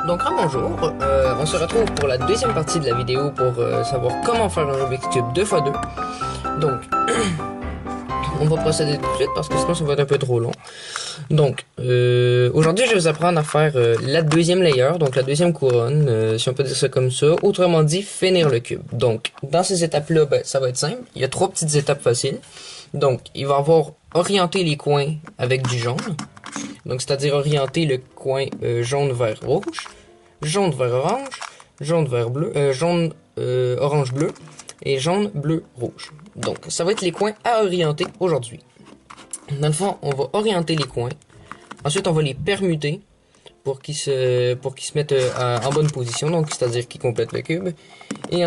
Donc bonjour, on se retrouve pour la deuxième partie de la vidéo pour savoir comment faire un Rubik's Cube 2x2. Donc, on va procéder tout de suite parce que sinon ça va être un peu trop long. Donc, aujourd'hui je vais vous apprendre à faire la deuxième layer, donc la deuxième couronne, si on peut dire ça comme ça. Autrement dit, finir le cube. Donc, dans ces étapes-là, ben, ça va être simple. Il y a 3 petites étapes faciles. Donc, il va avoir orienté les coins avec du jaune. Donc, c'est-à-dire orienter le coin jaune vers rouge, jaune vers orange, jaune vers bleu, jaune orange bleu et jaune bleu rouge. Donc, ça va être les coins à orienter aujourd'hui. Dans le fond, on va orienter les coins. Ensuite, on va les permuter pour qu'ils se mettent en bonne position, donc c'est-à-dire qu'ils complètent le cube. Et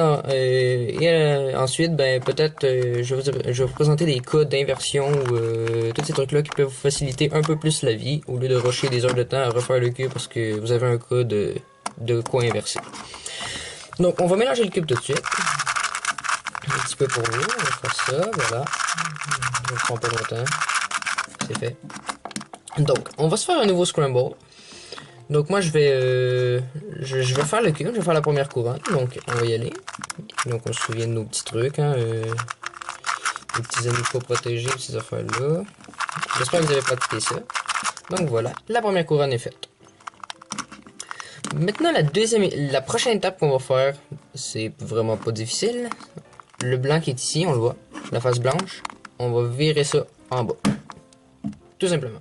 ensuite, ben peut-être je vais vous présenter des cas d'inversion ou tous ces trucs-là qui peuvent vous faciliter un peu plus la vie au lieu de rusher des heures de temps à refaire le cube parce que vous avez un cas de coin inversé. Donc, on va mélanger le cube tout de suite. Un petit peu pour vous, on va faire ça, voilà. Ça ne prend pas longtemps. C'est fait. Donc, on va se faire un nouveau scramble. Donc moi je vais faire le cube, je vais faire la première couronne, donc on va y aller. Donc on se souvient de nos petits trucs, hein, les petits amis pas protégés, ces affaires-là. J'espère que vous avez pratiqué ça. Donc voilà, la première couronne est faite. Maintenant la prochaine étape qu'on va faire, c'est vraiment pas difficile. Le blanc qui est ici, on le voit, la face blanche, on va virer ça en bas. Tout simplement.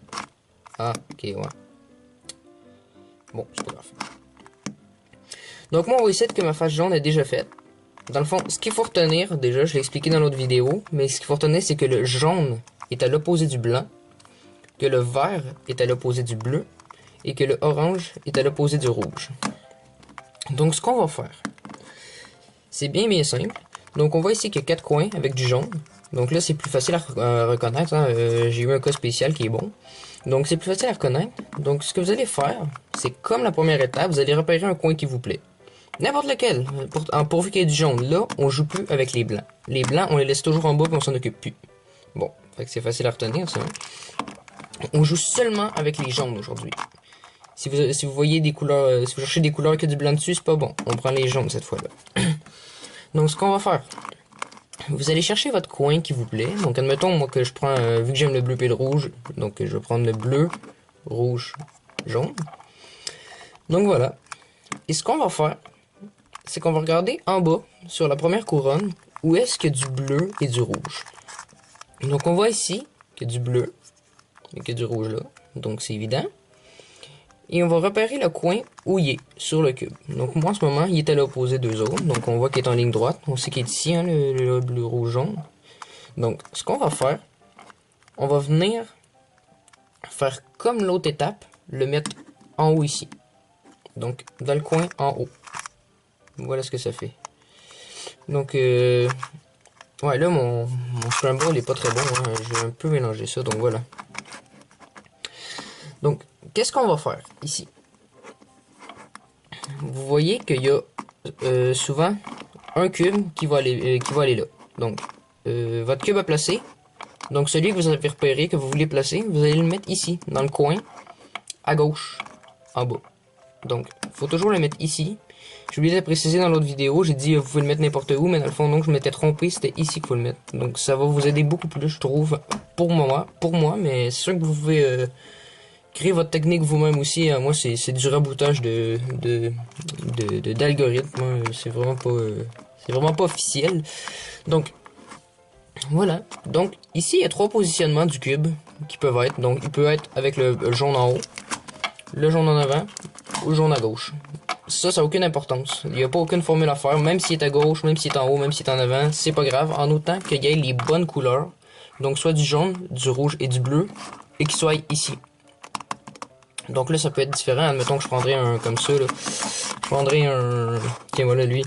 Ah, ok, ouais. Bon, c'est pas grave. Donc moi, on va essayer que ma face jaune est déjà faite. Dans le fond, ce qu'il faut retenir, déjà, je l'ai expliqué dans l'autre vidéo, mais ce qu'il faut retenir, c'est que le jaune est à l'opposé du blanc, que le vert est à l'opposé du bleu, et que le orange est à l'opposé du rouge. Donc, ce qu'on va faire, c'est bien simple. Donc, on voit ici qu'il y a 4 coins avec du jaune. Donc là, c'est plus facile à reconnaître. Hein. J'ai eu un cas spécial qui est bon. Donc, c'est plus facile à reconnaître. Donc, ce que vous allez faire, c'est comme la première étape, vous allez repérer un coin qui vous plaît. N'importe lequel, pourvu qu'il y ait du jaune. Là, on joue plus avec les blancs. Les blancs, on les laisse toujours en bas et on s'en occupe plus. Bon, fait que c'est facile à retenir, ça. On joue seulement avec les jaunes aujourd'hui. Si vous voyez des couleurs, si vous cherchez des couleurs qui ont du blanc dessus, c'est pas bon. On prend les jaunes cette fois-là. Donc, ce qu'on va faire, vous allez chercher votre coin qui vous plaît. Donc, admettons, moi, que je prends, vu que j'aime le bleu et le rouge, donc je vais prendre le bleu, rouge, jaune. Donc, voilà. Et ce qu'on va faire, c'est qu'on va regarder en bas, sur la première couronne, où est-ce qu'il y a du bleu et du rouge. Donc, on voit ici qu'il y a du bleu et qu'il y a du rouge là. Donc, c'est évident. Et on va repérer le coin où il est, sur le cube. Donc, moi, en ce moment, il est à l'opposé d'eux autres. Donc, on voit qu'il est en ligne droite. On sait qu'il est ici, hein, le bleu, rouge, jaune. Donc, ce qu'on va faire, on va venir faire comme l'autre étape, le mettre en haut ici. Donc, dans le coin en haut. Voilà ce que ça fait. Donc, ouais, là, mon scramble n'est pas très bon. Hein. Je vais un peu mélanger ça, donc voilà. Donc, qu'est-ce qu'on va faire ici? Vous voyez qu'il y a souvent un cube qui va aller là. Donc, votre cube à placer. Donc, celui que vous avez repéré, que vous voulez placer, vous allez le mettre ici, dans le coin, à gauche, en bas. Donc, il faut toujours le mettre ici. J'ai oublié de préciser dans l'autre vidéo, j'ai dit vous pouvez le mettre n'importe où, mais dans le fond, donc je m'étais trompé, c'était ici qu'il faut le mettre. Donc, ça va vous aider beaucoup plus, je trouve, pour moi, mais c'est sûr que vous pouvez créer votre technique vous-même aussi. Moi, c'est du raboutage d'algorithme. C'est vraiment pas officiel. Donc, voilà. Donc, ici, il y a 3 positionnements du cube qui peuvent être. Donc, il peut être avec le jaune en haut, le jaune en avant ou le jaune à gauche. Ça n'a aucune importance. Il n'y a pas aucune formule à faire. Même s'il est à gauche, même s'il est en haut, même s'il est en avant, c'est pas grave. En autant qu'il y ait les bonnes couleurs. Donc, soit du jaune, du rouge et du bleu. Et qu'il soit ici. Donc là, ça peut être différent. Admettons que je prendrais un comme ça. Là. Je prendrais un... Tiens, voilà lui.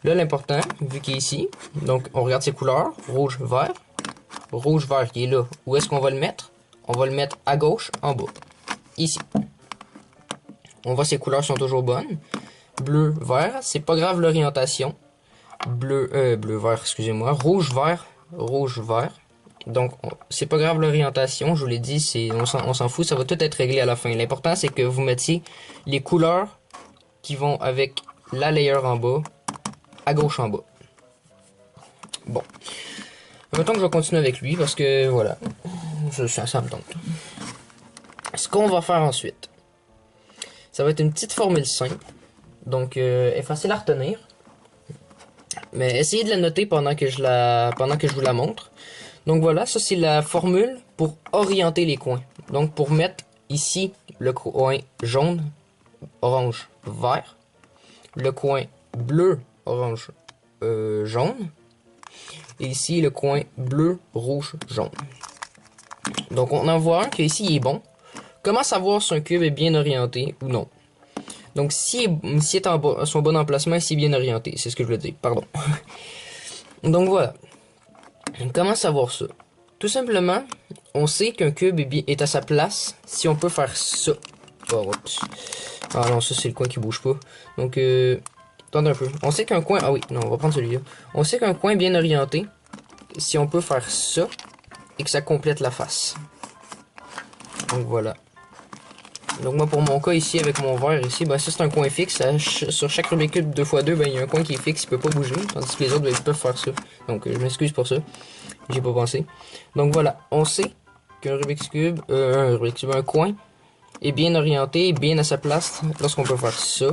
Là, l'important, vu qu'il est ici. Donc, on regarde ses couleurs. Rouge, vert. Rouge, vert qui est là. Où est-ce qu'on va le mettre? On va le mettre à gauche, en bas. Ici. On voit ses couleurs sont toujours bonnes. Bleu, vert. C'est pas grave l'orientation. Bleu, vert, excusez-moi. Rouge, vert. Rouge, vert. Donc, c'est pas grave l'orientation, je vous l'ai dit, on s'en fout, ça va tout être réglé à la fin. L'important, c'est que vous mettiez les couleurs qui vont avec la layer en bas, à gauche en bas. Bon. Mettons que je vais continuer avec lui parce que voilà, ça me tente. Ce qu'on va faire ensuite, ça va être une petite formule simple. Donc, elle est facile à retenir. Mais essayez de la noter pendant que je vous la montre. Donc voilà, ça c'est la formule pour orienter les coins. Donc pour mettre ici le coin jaune, orange, vert, le coin bleu, orange, jaune, et ici le coin bleu, rouge, jaune. Donc on en voit un qui ici il est bon. Comment savoir si un cube est bien orienté ou non? Donc si est en son bon emplacement, ici bien orienté, c'est ce que je veux dire, pardon. Donc voilà. Comment savoir ça? Tout simplement, on sait qu'un cube est à sa place si on peut faire ça. Oh, oups. Ah non, ça c'est le coin qui bouge pas. Donc, attendez un peu. On sait qu'un coin... Ah oui, non, on va prendre celui-là. On sait qu'un coin bien orienté, si on peut faire ça, et que ça complète la face. Donc voilà. Donc moi pour mon cas ici avec mon verre ici, ben ça c'est un coin fixe. Sur chaque Rubik's Cube 2x2, ben il y a un coin qui est fixe, il peut pas bouger. Tandis que les autres ben, ils peuvent faire ça. Donc je m'excuse pour ça. J'ai pas pensé. Donc voilà, on sait qu'un Rubik's Cube, un coin est bien orienté, bien à sa place lorsqu'on peut faire ça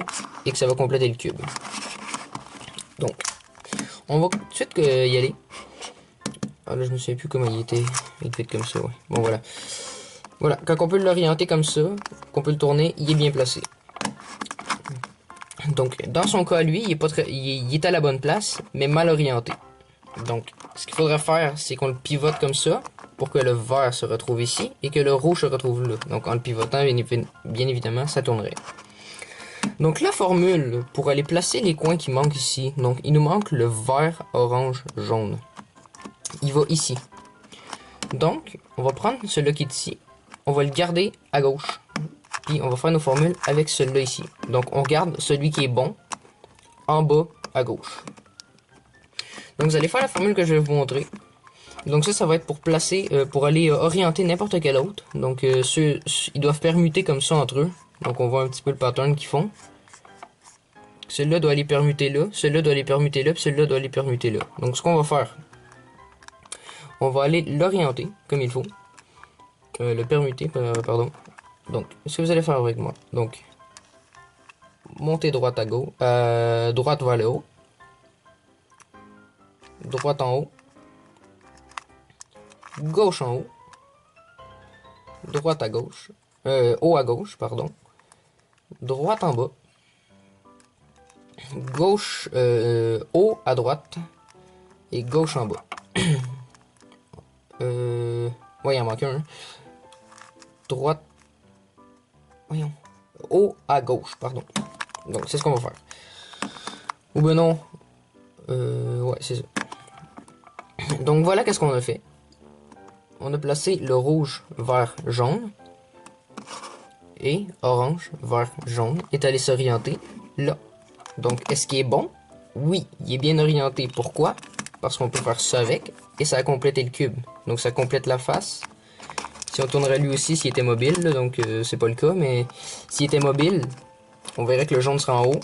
et que ça va compléter le cube. Donc, on va tout de suite y aller. Ah là je me souviens plus comment il était. Il était comme ça, ouais. Bon voilà. Voilà, quand on peut l'orienter comme ça, qu'on peut le tourner, il est bien placé. Donc, dans son cas, lui, il est à la bonne place, mais mal orienté. Donc, ce qu'il faudrait faire, c'est qu'on le pivote comme ça, pour que le vert se retrouve ici, et que le rouge se retrouve là. Donc, en le pivotant, bien évidemment, ça tournerait. Donc, la formule, pour aller placer les coins qui manquent ici, donc, il nous manque le vert, orange, jaune. Il va ici. Donc, on va prendre celui-là qui est ici, on va le garder à gauche. Puis on va faire nos formules avec celui-là ici. Donc on garde celui qui est bon en bas à gauche. Donc vous allez faire la formule que je vais vous montrer. Donc ça va être pour placer, pour aller orienter n'importe quel autre. Donc ils doivent permuter comme ça entre eux. Donc on voit un petit peu le pattern qu'ils font. Celui-là doit aller permuter là, celui-là doit aller permuter là, puis celui-là doit aller permuter là. Donc ce qu'on va faire, on va aller l'orienter comme il faut. Le permuter, pardon. Donc, ce que vous allez faire avec moi. Donc, montez droite à gauche, droite vers le haut, droite en haut, gauche en haut, droite à gauche, haut à gauche, pardon, droite en bas, gauche, haut à droite et gauche en bas. Ouais, il en manque un. Droite, voyons, haut à gauche, pardon. Donc, c'est ce qu'on va faire. Ou ben non, ouais, c'est ça. Donc, voilà qu'est-ce qu'on a fait. On a placé le rouge, vert, jaune. Et orange, vert, jaune est allé s'orienter là. Donc, est-ce qu'il est bon? Oui, il est bien orienté. Pourquoi? Parce qu'on peut faire ça avec. Et ça a complété le cube. Donc, ça complète la face. Si on tournerait lui aussi s'il était mobile, là, donc c'est pas le cas, mais s'il était mobile, on verrait que le jaune sera en haut,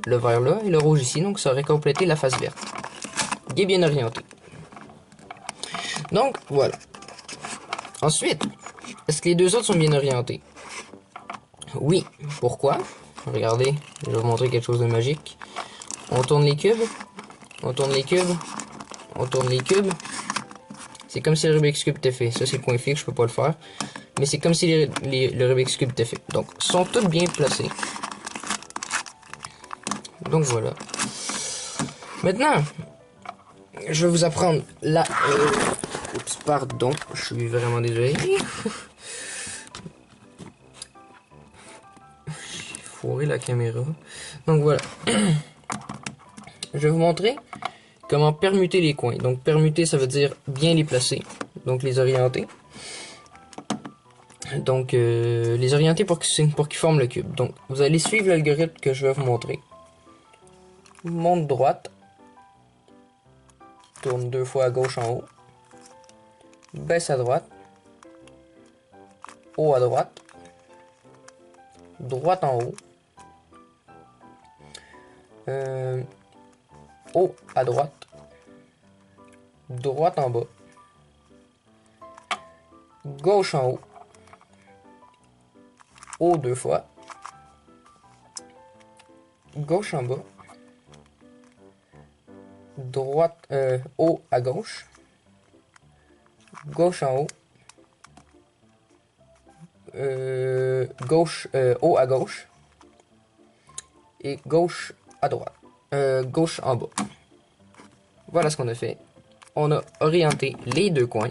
le vert là, et le rouge ici, donc ça aurait complété la face verte. Il est bien orienté. Donc, voilà. Ensuite, est-ce que les deux autres sont bien orientés? Oui. Pourquoi? Regardez, je vais vous montrer quelque chose de magique. On tourne les cubes, on tourne les cubes, on tourne les cubes. C'est comme si le Rubik's Cube était fait. Ça, c'est le point fixe, je peux pas le faire. Mais c'est comme si le Rubik's Cube était fait. Donc, sont tous bien placés. Donc, voilà. Maintenant, je vais vous apprendre la... Oups, pardon. Je suis vraiment désolé. J'ai fourré la caméra. Donc, voilà. Je vais vous montrer comment permuter les coins. Donc, permuter, ça veut dire bien les placer. Donc, les orienter. Donc, les orienter pour qu'ils forment le cube. Donc, vous allez suivre l'algorithme que je vais vous montrer. Monte droite. Tourne 2 fois à gauche en haut. Baisse à droite. Haut à droite. Droite en haut. haut à droite, droite en bas, gauche en haut, haut 2 fois, gauche en bas, droite, haut à gauche, gauche en haut, gauche, haut à gauche, et gauche à droite, gauche en bas. Voilà ce qu'on a fait. On a orienté les deux coins.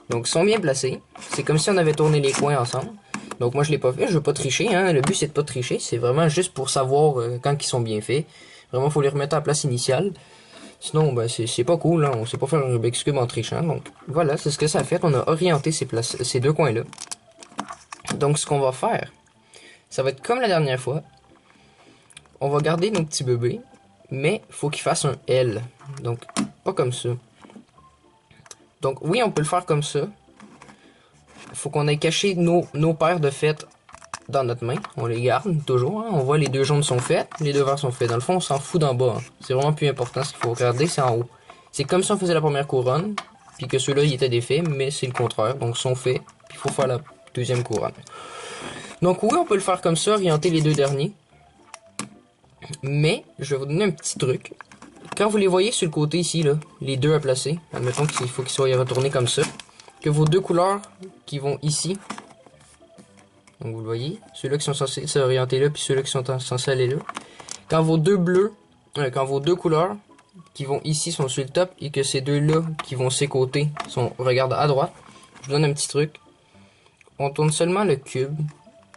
Donc, ils sont bien placés. C'est comme si on avait tourné les coins ensemble. Donc, moi, je l'ai pas fait. Je veux pas tricher. Hein. Le but, c'est de pas tricher. C'est vraiment juste pour savoir quand ils sont bien faits. Vraiment, faut les remettre à la place initiale. Sinon, ben, c'est pas cool. Hein. On sait pas faire un Rubik's Cube en trichant. Donc, voilà, c'est ce que ça a fait. On a orienté ces deux coins-là. Donc, ce qu'on va faire, ça va être comme la dernière fois. On va garder nos petits bébés. Mais, faut qu'ils fassent un L. Donc, pas comme ça. Donc, oui, on peut le faire comme ça. Faut qu'on ait caché nos paires de fêtes dans notre main. On les garde toujours. Hein. On voit les deux jaunes sont faits, les deux verts sont faits. Dans le fond, on s'en fout d'en bas. Hein. C'est vraiment plus important. Ce qu'il faut regarder, c'est en haut. C'est comme si on faisait la première couronne, puis que ceux-là, ils étaient défaits, mais c'est le contraire. Donc, ils sont faits, puis il faut faire la deuxième couronne. Donc, oui, on peut le faire comme ça, orienter les deux derniers. Mais, je vais vous donner un petit truc. Quand vous les voyez sur le côté ici, là, les deux à placer, admettons qu'il faut qu'ils soient retournés comme ça, que vos deux couleurs qui vont ici, donc vous le voyez, ceux-là qui sont censés s'orienter là, puis ceux-là qui sont censés aller là, quand vos deux bleus, quand vos deux couleurs qui vont ici sont sur le top, et que ces deux-là qui vont ces côtés regardent à droite, je vous donne un petit truc, on tourne seulement le cube,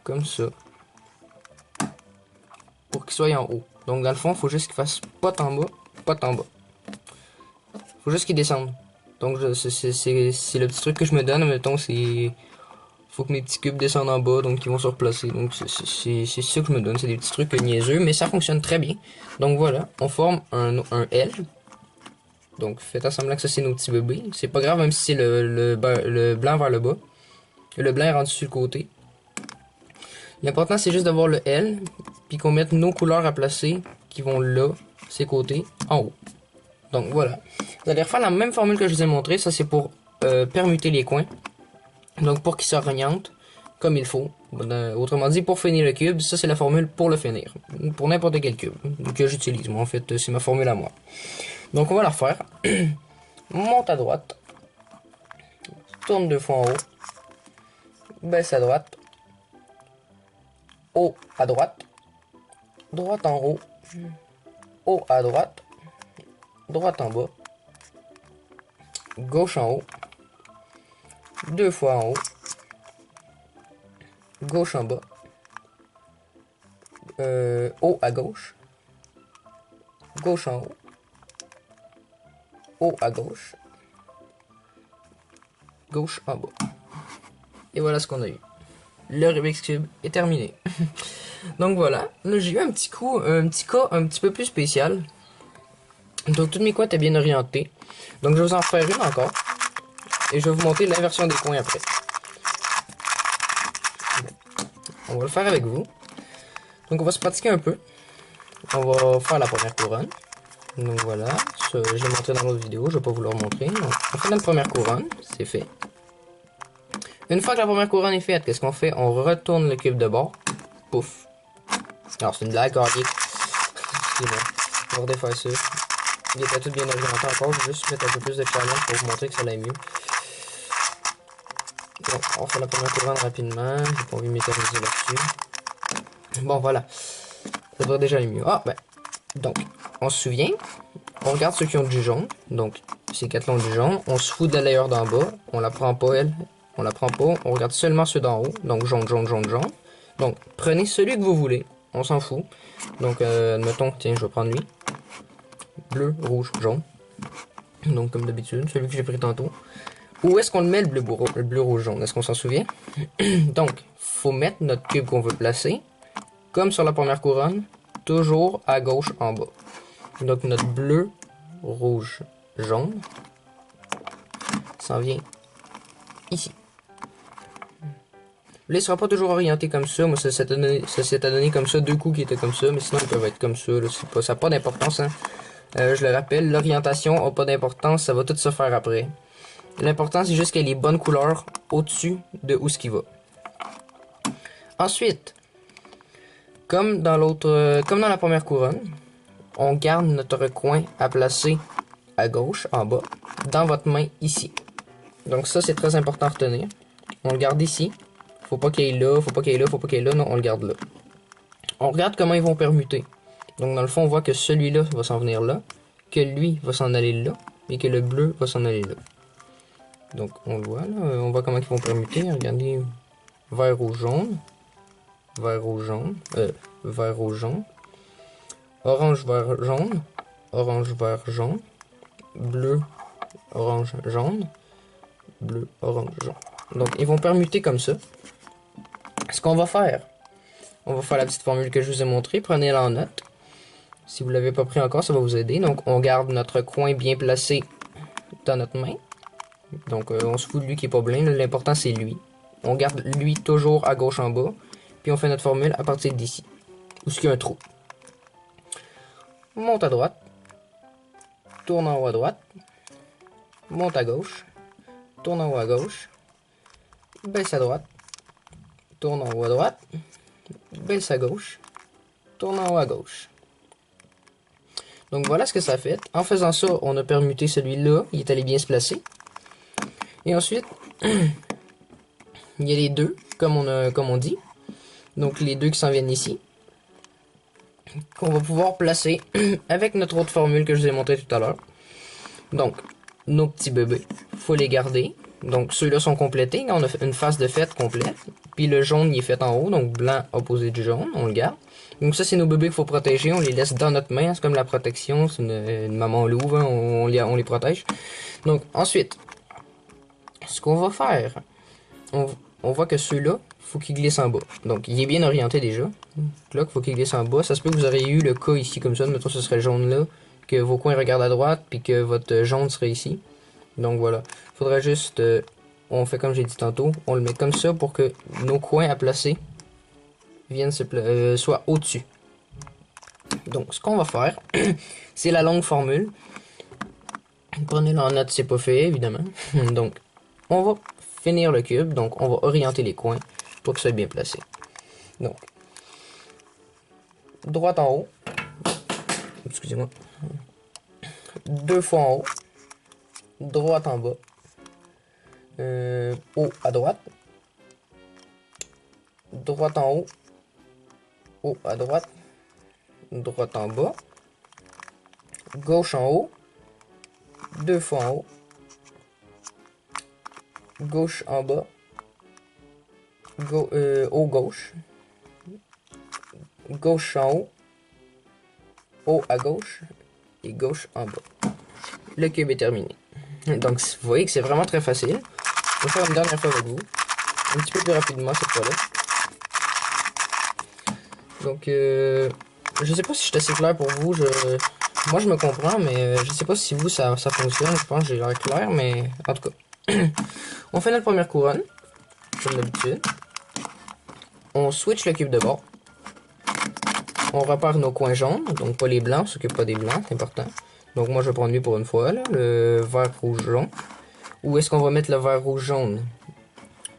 comme ça, pour qu'il soit en haut. Donc dans le fond, il faut juste qu'il fasse pote en bas, pote en bas. Faut juste qu'il descende. Donc c'est le petit truc que je me donne, mettons, c'est... Faut que mes petits cubes descendent en bas, donc ils vont se replacer. Donc c'est ça que je me donne, c'est des petits trucs niaiseux, mais ça fonctionne très bien. Donc voilà, on forme un L. Donc faites à semblant que ça c'est nos petits bébés. C'est pas grave même si c'est le blanc vers le bas. Le blanc est rendu sur le côté. L'important c'est juste d'avoir le L, puis qu'on mette nos couleurs à placer, qui vont là, ces côtés, en haut. Donc voilà. Vous allez refaire la même formule que je vous ai montré. Ça c'est pour permuter les coins. Donc pour qu'ils s'orientent comme il faut. Autrement dit, pour finir le cube, ça c'est la formule pour le finir. Pour n'importe quel cube que j'utilise. Moi en fait, c'est ma formule à moi. Donc on va la refaire. Monte à droite. Tourne 2 fois en haut. Baisse à droite. Haut à droite. Droite en haut. Haut à droite. Droite en bas. Gauche en haut. 2 fois en haut. Gauche en bas. Haut à gauche. Gauche en haut. Haut à gauche. Gauche en bas. Et voilà ce qu'on a eu. Le Rubik's Cube est terminé. Donc voilà. Là j'ai eu un petit cas un petit peu plus spécial. Donc toutes mes coins étaient bien orientés. Donc je vais vous en faire une encore. Et je vais vous montrer l'inversion des coins après. On va le faire avec vous. Donc on va se pratiquer un peu. On va faire la première couronne. Donc voilà. Je l'ai montré dans l'autre vidéo. Je vais pas vous le remontrer. Donc, on fait notre première couronne. C'est fait. Une fois que la première couronne est faite, qu'est-ce qu'on fait? On retourne le cube de bord. Pouf. Alors c'est une blague, carré. Excusez-moi. On va redéfaire ça. Il était tout bien orienté encore. Je vais juste mettre un peu plus de challenge pour vous montrer que ça allait mieux. Bon, on fait la première couronne rapidement. J'ai pas envie de m'éterniser là-dessus. Bon, voilà. Ça devrait déjà aller mieux. Ah, ben. Donc, on se souvient. On regarde ceux qui ont du jaune. Donc, ces 4 ont du jaune. On se fout de la layer d'en bas. On la prend pas, elle. On la prend pas. On regarde seulement ceux d'en haut. Donc, jaune, jaune, jaune, jaune. Donc, prenez celui que vous voulez. On s'en fout. Donc, admettons, tiens, je vais prendre lui. Bleu, rouge, jaune. Donc, comme d'habitude, celui que j'ai pris tantôt. Où est-ce qu'on le met, le bleu, rouge, jaune? Est-ce qu'on s'en souvient? Donc, faut mettre notre cube qu'on veut placer, comme sur la première couronne, toujours à gauche en bas. Donc, notre bleu, rouge, jaune s'en vient ici. Là, il sera pas toujours orienté comme ça. Moi, ça s'est donné comme ça, 2 coups qui étaient comme ça, mais sinon, ils peuvent être comme ça. Là, ça n'a pas d'importance. Hein. Je le rappelle, l'orientation n'a pas d'importance, ça va tout se faire après. L'important, c'est juste qu'il y ait les bonnes couleurs au-dessus de où ce qui va. Ensuite, comme dans la première couronne, on garde notre coin à placer à gauche, en bas, dans votre main ici. Donc ça, c'est très important à retenir. On le garde ici. Faut pas qu'il y ait là, faut pas qu'il y ait là, faut pas qu'il y ait là. Non, on le garde là. On regarde comment ils vont permuter. Donc dans le fond, on voit que celui-là va s'en venir là, que lui va s'en aller là, et que le bleu va s'en aller là. Donc on le voit là, on voit comment ils vont permuter. Regardez, vert ou jaune, vert ou jaune, vert ou jaune, orange, vert, jaune, orange, vert, jaune, bleu, orange, jaune, bleu, orange, jaune. Donc ils vont permuter comme ça. Ce qu'on va faire, on va faire la petite formule que je vous ai montrée. Prenez-la en note. Si vous ne l'avez pas pris encore, ça va vous aider. Donc on garde notre coin bien placé dans notre main. Donc on se fout de lui qui est pas plein. L'important c'est lui. On garde lui toujours à gauche en bas. Puis on fait notre formule à partir d'ici. Où est-ce qu'il y a un trou. Monte à droite. Tourne en haut à droite. Monte à gauche. Tourne en haut à gauche. Baisse à droite. Tourne en haut à droite. Baisse à gauche. Tourne en haut à gauche. Donc voilà ce que ça fait. En faisant ça, on a permuté celui-là. Il est allé bien se placer. Et ensuite, il y a les deux, comme on dit. Donc les deux qui s'en viennent ici. Qu'on va pouvoir placer avec notre autre formule que je vous ai montré tout à l'heure. Donc, nos petits bébés, faut les garder. Donc ceux-là sont complétés. On a fait une face de fête complète. Puis le jaune, il est fait en haut. Donc blanc opposé du jaune, on le garde. Donc ça, c'est nos bébés qu'il faut protéger. On les laisse dans notre main. C'est comme la protection. C'est une maman louve. Hein, on les protège. Donc ensuite, ce qu'on va faire, on voit que ceux-là, faut qu'ils glissent en bas. Donc il est bien orienté déjà. Là, il faut qu'il glisse en bas. Ça se peut que vous auriez eu le cas ici comme ça. Mettons, ce serait le jaune là. Que vos coins regardent à droite. Puis que votre jaune serait ici. Donc voilà. Il faudrait juste... on fait comme j'ai dit tantôt. On le met comme ça pour que nos coins à placer viennent soient au-dessus. Donc ce qu'on va faire, c'est la longue formule. Prenez-le en note, c'est pas fait évidemment. Donc on va finir le cube. Donc on va orienter les coins pour que ça soit bien placé. Donc droite en haut. Excusez-moi. 2 fois en haut. Droite en bas. Haut à droite. Droite en haut. Haut à droite. Droite en bas. Gauche en haut. 2 fois en haut. Gauche en bas. Haut gauche. Gauche en haut. Haut à gauche. Et gauche en bas. Le cube est terminé. Donc vous voyez que c'est vraiment très facile. Je vais faire une dernière fois avec vous. Un petit peu plus rapidement cette fois-là. Donc je sais pas si je suis assez clair pour vous. Moi je me comprends, mais je sais pas si vous ça fonctionne. Je pense que j'ai l'air clair, mais en tout cas. On fait notre première couronne, comme d'habitude. On switch le cube de bord. On repère nos coins jaunes, donc pas les blancs, on s'occupe pas des blancs, c'est important. Donc moi je vais prendre lui pour une fois, là, le vert, rouge, jaune. Où est-ce qu'on va mettre le vert, rouge, jaune?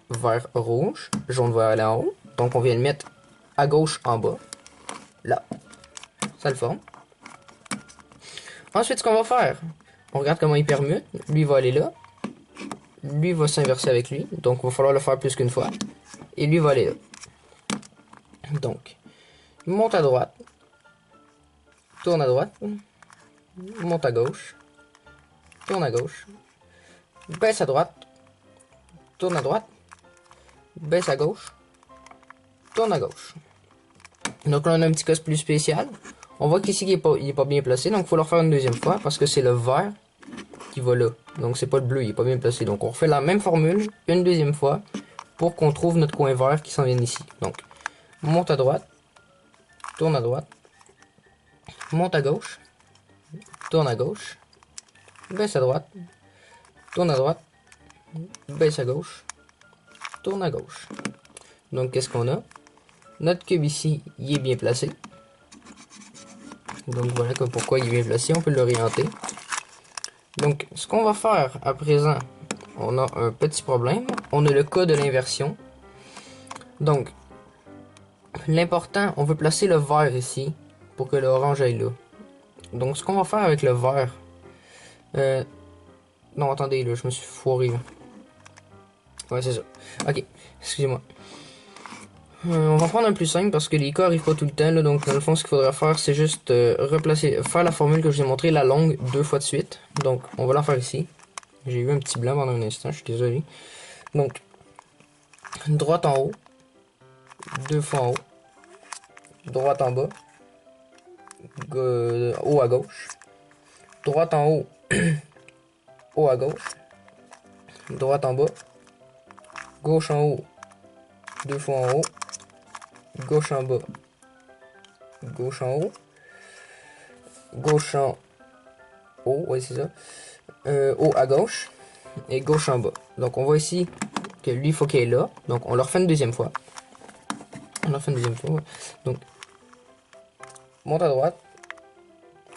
Vert, rouge, jaune va aller en haut. Donc on vient le mettre à gauche en bas. Là. Ça le forme. Ensuite ce qu'on va faire, on regarde comment il permute. Lui va aller là. Lui va s'inverser avec lui. Donc il va falloir le faire plus qu'une fois. Et lui va aller là. Donc, monte à droite. Tourne à droite. Monte à gauche. Tourne à gauche. Baisse à droite. Tourne à droite. Baisse à gauche. Tourne à gauche. Donc là on a un petit cas plus spécial. On voit qu'ici il est pas bien placé. Donc il faut le refaire une deuxième fois. Parce que c'est le vert qui va là. Donc c'est pas le bleu, il est pas bien placé. Donc on refait la même formule une deuxième fois. Pour qu'on trouve notre coin vert qui s'en vient ici. Donc monte à droite. Tourne à droite. Monte à gauche. Tourne à gauche. Baisse à droite. Tourne à droite. Baisse à gauche. Tourne à gauche. Donc, qu'est-ce qu'on a? Notre cube ici, il est bien placé. Donc, voilà pourquoi il est bien placé. On peut l'orienter. Donc, ce qu'on va faire à présent, on a un petit problème. On a le cas de l'inversion. Donc, l'important, on veut placer le vert ici pour que l'orange aille là. Donc, ce qu'on va faire avec le vert... non, attendez, là, je me suis foiré. Là. Ouais, c'est ça. Ok, excusez-moi. On va prendre un plus simple parce que les cas arrivent pas tout le temps. Là, donc, dans le fond, ce qu'il faudra faire, c'est juste faire la formule que je vous ai montré, la longue, 2 fois de suite. Donc, on va la faire ici. J'ai eu un petit blanc pendant un instant, je suis désolé. Donc, droite en haut, 2 fois en haut, droite en bas, haut à gauche, droite en haut, haut à gauche, droite en bas, gauche en haut, 2 fois en haut, gauche en bas, gauche en haut, gauche en haut, oui c'est ça, haut à gauche, et gauche en bas. Donc on voit ici que lui il faut qu'il est là, donc on le refait une deuxième fois. Ouais. Donc, monte à droite,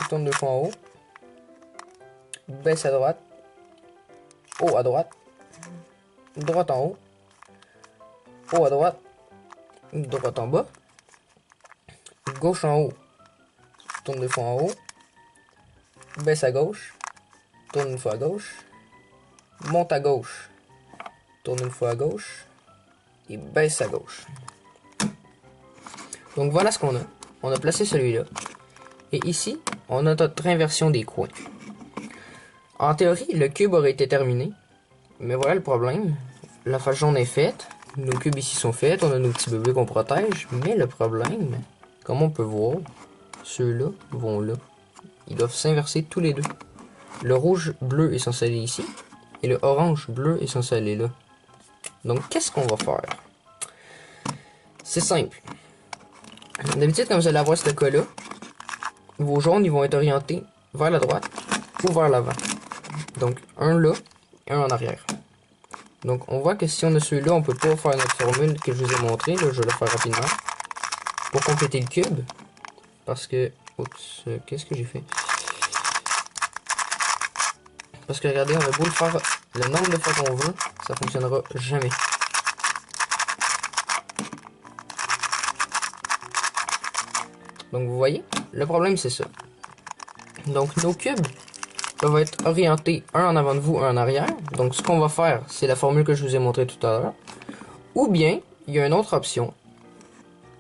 tourne 2 fois en haut, baisse à droite, haut à droite, droite en haut, haut à droite, droite en bas, gauche en haut, tourne 2 fois en haut, baisse à gauche, tourne une fois à gauche, monte à gauche, tourne une fois à gauche, et baisse à gauche. Donc voilà ce qu'on a. On a placé celui-là. Et ici, on a notre inversion des coins. En théorie, le cube aurait été terminé. Mais voilà le problème. La face jaune est faite. Nos cubes ici sont faits. On a nos petits bébés qu'on protège. Mais le problème, comme on peut voir, ceux-là vont là. Ils doivent s'inverser tous les deux. Le rouge-bleu est censé aller ici. Et le orange-bleu est censé aller là. Donc, qu'est-ce qu'on va faire? C'est simple. D'habitude, quand vous allez avoir ce cas-là, vos jaunes ils vont être orientés vers la droite ou vers l'avant. Donc, un là et un en arrière. Donc, on voit que si on a ceux-là, on peut pas faire notre formule que je vous ai montré. Là, je vais le faire rapidement. Pour compléter le cube. Parce que... Oups, qu'est-ce que j'ai fait? Parce que regardez, on a beau le faire le nombre de fois qu'on veut, ça fonctionnera jamais. Donc vous voyez, le problème c'est ça. Donc nos cubes peuvent être orientés un en avant de vous, un en arrière. Donc ce qu'on va faire, c'est la formule que je vous ai montré tout à l'heure. Ou bien, il y a une autre option.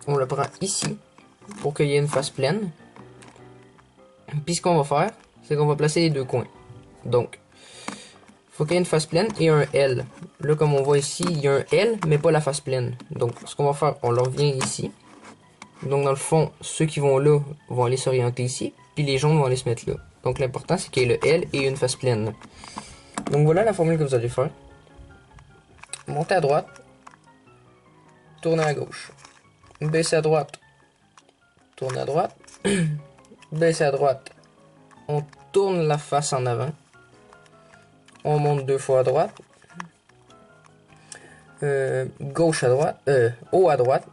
On le prend ici, pour qu'il y ait une face pleine. Puis ce qu'on va faire, c'est qu'on va placer les deux coins. Donc, il faut qu'il y ait une face pleine et un L. Là, comme on voit ici, il y a un L, mais pas la face pleine. Donc, ce qu'on va faire, on le revient ici. Donc, dans le fond, ceux qui vont là vont aller s'orienter ici, puis les jaunes vont aller se mettre là. Donc, l'important, c'est qu'il y ait le L et une face pleine. Donc, voilà la formule que vous allez faire. Montez à droite, tournez à gauche, baissez à droite, tournez à droite, baissez à droite, on tourne la face en avant, on monte 2 fois à droite, gauche à droite, haut à droite,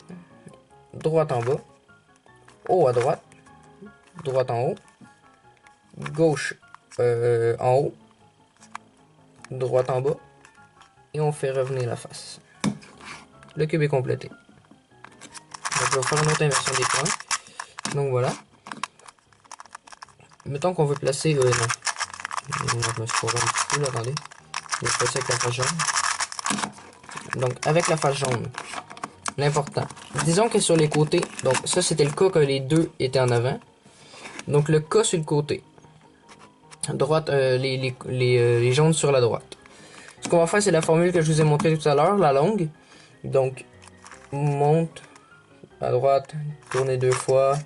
droite en bas, haut à droite, droite en haut, gauche en haut, droite en bas, et on fait revenir la face. Le cube est complété. Donc je vais faire une autre inversion des points. Donc voilà. Mettons qu'on veut placer... non. Je me suis foiré un petit peu là, attendez. Je vais passer avec la face jaune. Donc avec la face jaune, l'important. Disons que sur les côtés, donc ça c'était le cas que les deux étaient en avant. Donc le cas sur le côté. Droite, les jaunes sur la droite. Ce qu'on va faire, c'est la formule que je vous ai montré tout à l'heure, la longue. Donc, monte à droite, tournez 2 fois,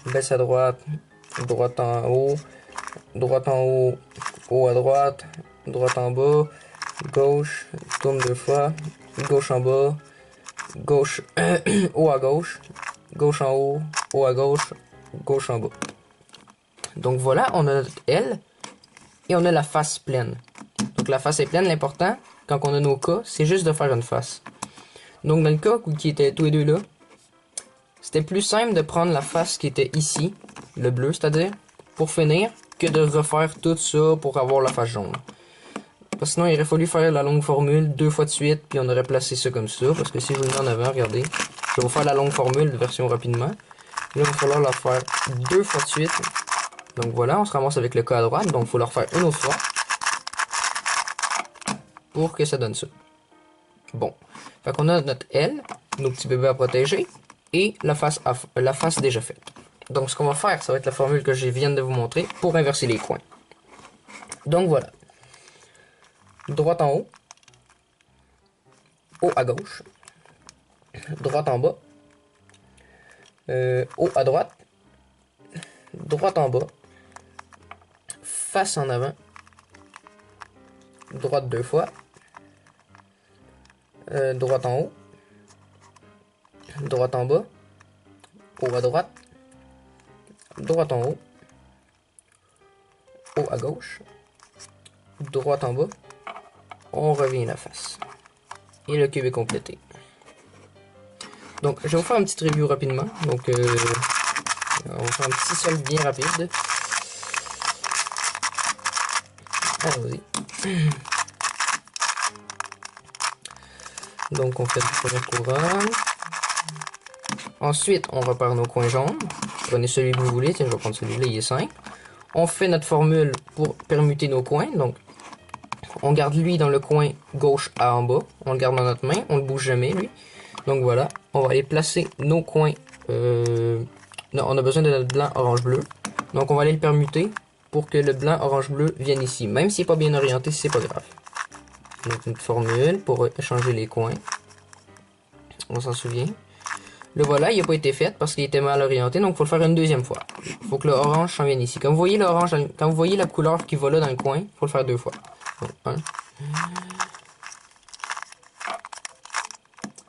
baisse à droite, droite en haut, haut à droite en bas, gauche, tourne 2 fois, gauche en bas, gauche, haut à gauche en haut à gauche en bas. Donc voilà, on a notre L et on a la face pleine. Donc la face est pleine, l'important, quand on a nos cas, c'est juste de faire une face. Donc dans le cas où qui étaient tous les deux là, c'était plus simple de prendre la face qui était ici, le bleu c'est-à-dire, pour finir, que de refaire tout ça pour avoir la face jaune. Parce que sinon il aurait fallu faire la longue formule 2 fois de suite, puis on aurait placé ça comme ça, parce que si je vous le mets en avant, regardez, je vais vous faire la longue formule de version rapidement. Là il va falloir la faire 2 fois de suite. Donc voilà, on se ramasse avec le cas à droite, donc il faut le refaire une autre fois, pour que ça donne ça. Bon, fait qu'on a notre L, nos petits bébés à protéger, et la face déjà faite. Donc ce qu'on va faire, ça va être la formule que je viens de vous montrer pour inverser les coins. Donc voilà. Droite en haut, haut à gauche, droite en bas, haut à droite, droite en bas, face en avant, droite 2 fois, droite en haut, droite en bas, haut à droite, droite en haut, haut à gauche, droite en bas, on revient la face. Et le cube est complété. Donc je vais vous faire un petit review rapidement. Donc on va faire un petit solde bien rapide. Allons-y. Donc on fait la première couronne. Ensuite on repart nos coins jaunes. Prenez celui que vous voulez. Tiens, je vais prendre celui-là, il est simple. On fait notre formule pour permuter nos coins. Donc on garde lui dans le coin gauche à en bas. On le garde dans notre main. On le bouge jamais lui. Donc voilà. On va aller placer nos coins. Non, on a besoin de notre blanc orange bleu. Donc on va aller le permuter pour que le blanc orange bleu vienne ici. Même s'il n'est pas bien orienté, c'est pas grave. Donc une formule pour changer les coins. On s'en souvient. Le voilà, il n'a pas été fait parce qu'il était mal orienté, donc il faut le faire une deuxième fois. Il faut que le orange s'en vienne ici. Comme vous voyez l'orange, quand vous voyez la couleur qui va là dans le coin, il faut le faire 2 fois. Donc, 1.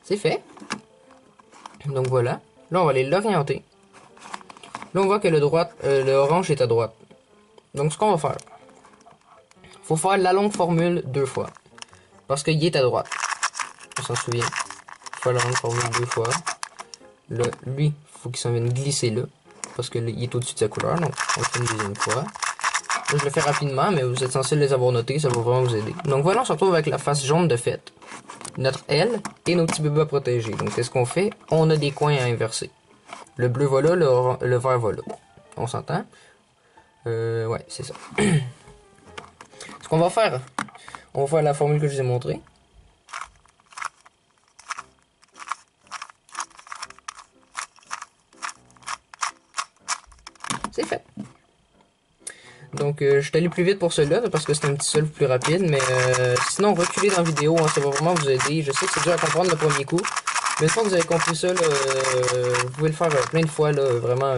C'est fait. Donc voilà. Là, on va aller l'orienter. Là, on voit que le orange est à droite. Donc, ce qu'on va faire, il faut faire la longue formule 2 fois. Parce qu'il est à droite. On s'en souvient. Il faut faire la longue formule 2 fois. Là, lui, il faut qu'il s'en vienne glisser là. Parce qu'il est au-dessus de sa couleur. Donc, on le fait une deuxième fois. Là, je le fais rapidement, mais vous êtes censé les avoir notés. Ça va vraiment vous aider. Donc voilà, on se retrouve avec la face jaune de fait. Notre L et nos petits bébés à protéger. Donc, qu'est-ce qu'on fait? On a des coins à inverser. Le bleu va là, le vert va là. On s'entend? Ouais, c'est ça. Ce qu'on va faire, on va faire la formule que je vous ai montrée. C'est fait. Donc, je suis allé plus vite pour celui-là parce que c'est un petit solve plus rapide, mais sinon, reculez dans la vidéo, hein, ça va vraiment vous aider. Je sais que c'est dur à comprendre le premier coup, mais une fois que vous avez compris ça, là, vous pouvez le faire plein de fois, là, vraiment.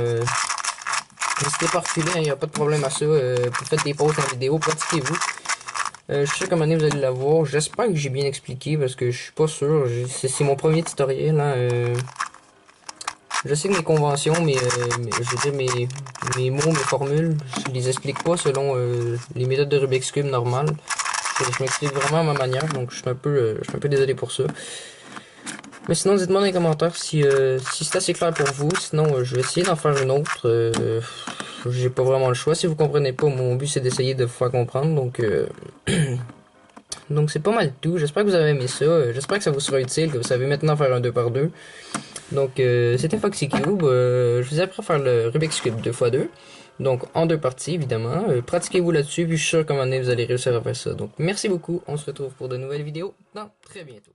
N'hésitez pas à reculer, il n'y a pas de problème à ça. Vous faites des pauses dans la vidéo, pratiquez-vous. Je sais qu'à un moment donné, vous allez la voir. J'espère que j'ai bien expliqué parce que je suis pas sûr. C'est mon premier tutoriel. Hein, je sais que mes conventions, je veux dire, mes mots, mes formules, je les explique pas selon les méthodes de Rubik's Cube normales. Je m'explique vraiment à ma manière, donc je suis un peu désolé pour ça. Mais sinon, dites-moi dans les commentaires si c'est assez clair pour vous. Sinon, je vais essayer d'en faire une autre. J'ai pas vraiment le choix. Si vous comprenez pas, mon but c'est d'essayer de vous faire comprendre. Donc, donc c'est pas mal tout. J'espère que vous avez aimé ça. J'espère que ça vous sera utile, que vous savez maintenant faire un 2x2. Donc, c'était Foxy Cube. Je vous ai appris à faire le Rubik's Cube 2x2. Donc, en 2 parties, évidemment. Pratiquez-vous là-dessus, puis je suis sûr qu'à un moment donné, vous allez réussir à faire ça. Donc, merci beaucoup. On se retrouve pour de nouvelles vidéos dans très bientôt.